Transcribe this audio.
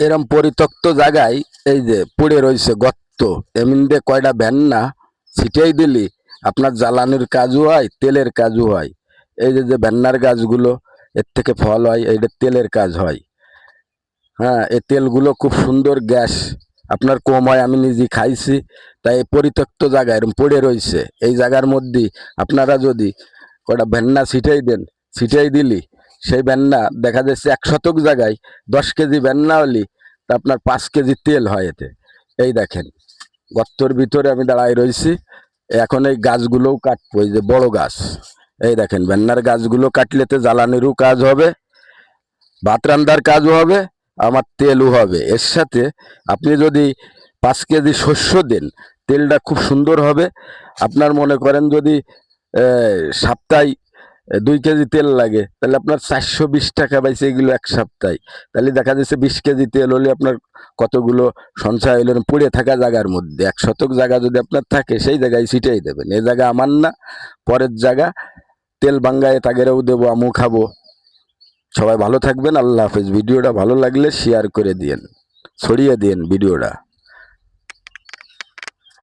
এরম পরিত্যক্ত জায়গায় এই যে পড়ে রয়েছে গর্ত, এমনিতে কয়টা ভ্যান না ছিটাই দিলি আপনার জ্বালানির কাজও হয়, তেলের কাজও হয়। এই যে ভ্যান্নার গাছগুলো, এর থেকে ফল হয়, এইটা তেলের কাজ হয়। হ্যাঁ, এই তেলগুলো খুব সুন্দর গ্যাস, আপনার কম হয়, আমি নিজে খাইছি। তাই এই পরিত্যক্ত জায়গা এরকম পড়ে রয়েছে, এই জায়গার মধ্যে আপনারা যদি কটা ভেন্না ছিটাই দেন, ছিটাই দিলি সেই ভেন্না দেখা যাচ্ছে 1 শতক জায়গায় 10 কেজি ভেন্না হলি তা আপনার 5 কেজি তেল হয় এতে। এই দেখেন গর্তর ভিতরে আমি দাঁড়াই রয়েছি, এখন এই গাছগুলোও কাটবো, এই যে বড় গাছ, এই দেখেন ভেন্নার গাছগুলো কাটলেতে জ্বালানিরও কাজ হবে, ভাত রান্নার কাজও হবে, আমার তেলও হবে। এর সাথে আপনি যদি 5 কেজি শস্য দেন, তেলটা খুব সুন্দর হবে। আপনার মনে করেন যদি সপ্তাহে 2 কেজি তেল লাগে, তাহলে আপনার 420 টাকা পাইছে এগুলো এক সপ্তাহে। তাহলে দেখা যাচ্ছে 20 কেজি তেল হলে আপনার কতগুলো সঞ্চয় হলেন পড়ে থাকা জায়গার মধ্যে। 1 শতক জায়গা যদি আপনার থাকে সেই জায়গায় ছিটাই দেবেন, এই জায়গা আমার না, পরের জায়গা। তেল বাঙ্গায় তাগেরেও দেবো, আমু খাবো। সবাই ভালো থাকবেন, আল্লাহ হাফেজ। ভিডিওটা ভালো লাগলে শেয়ার করে দিয়েন, ছড়িয়ে দিন ভিডিওটা।